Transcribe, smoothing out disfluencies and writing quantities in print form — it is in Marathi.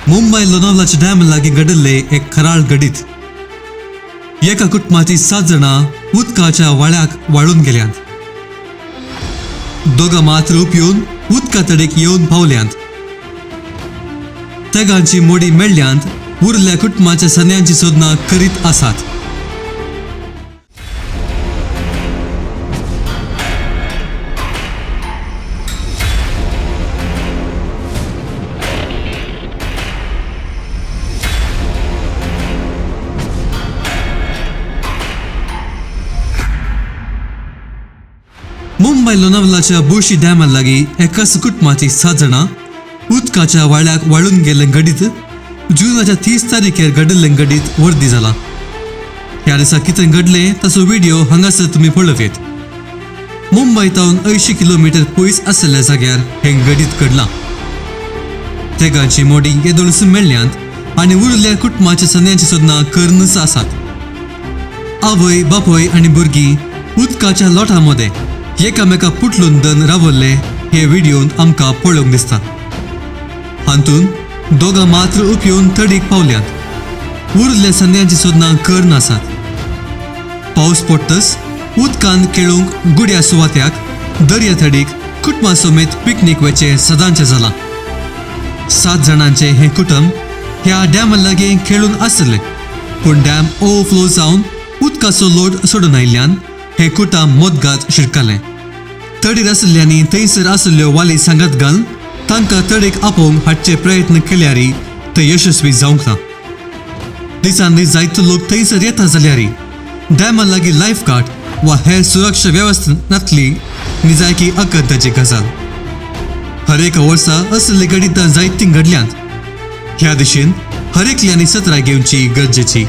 मुंबई लोणावळाच्या डॅम लागीं घडिल्ले एक खराळ घडीत एका कुटुंबाची 7 जाणां उदकाच्या वाळ्याक वाळून गेल्यांत. दोगां मात्र उपयोन उदका तडेक येवन पावल्यांत. तेगांची मोडी मेळ्ळ्यांत. उरल्या कुटुंबाच्या सन्यांची सोदना करीत आसात. मुंबई लोणावळाच्या बुशी डॅम लागीं एकाच कुटुंबाची 7 जाणां उदकाच्या वाळ्याक वाळून गेल्ले घडीत जुनाच्या 30 तारीखेर घडिल्ले घडीत वर्दी जाला. ह्या दिसा कितें घडलें ताचो व्हिडिओ हांगासर तुमी पळोवेत. मुंबयतावन 80 किलोमीटर पयस आसलेल्या जाग्यार हे घडीत घडलां. तेगांची मोडी येदोळस मेळ्ळ्यांत आनी उरल्या कुटुंबाच्या सन्यांची सोदना करनस आसात. आवय बापूय आनी भुरगीं उदकाच्या लोटांमध्ये एकामेका पुटलून दन रावल्ले हे व्हिडिओन आमकां पळोवंक दिसता. हातून दोगां मात्र उपयोन तडीक पावल्यांत. उरल्या सन्यांची सोदना करन आसात. पावस पडटस उदकान खेळूंक गुड्या सुवात्याक दर्या तडीक कुटुंबा समेत पिकनीक वचे सदांचें जालां. 7 जाणांचे हे कुटुंब ह्या डॅम लागीं खेळून आसले, पूण डॅम ओवरफ्लो जावन उदकाचो लोड सोडून आयिल्ल्यान हे कुटुंब मोदगात शिरकलें. तडीर आसल्ल्यांनी थंयसर आसल्ल्यो वाली सांगात घालून तांकां तडीक आपोवंक हाडचे प्रयत्न केल्यारय ते यशस्वी जावंक ना. दिसान दीस जायतो लोक थंयसर येता जाल्यारय डॅमा लागीं लायफ गार्ड वा हेर सुरक्षा वेवस्था नासली निजायकी अकद्दाची गजाल. हर एका वर्सा असले घडितां जायतीं घडल्यांत. ह्या दिशेन हरेकल्यांनी सत्राय घेवची गरजेची.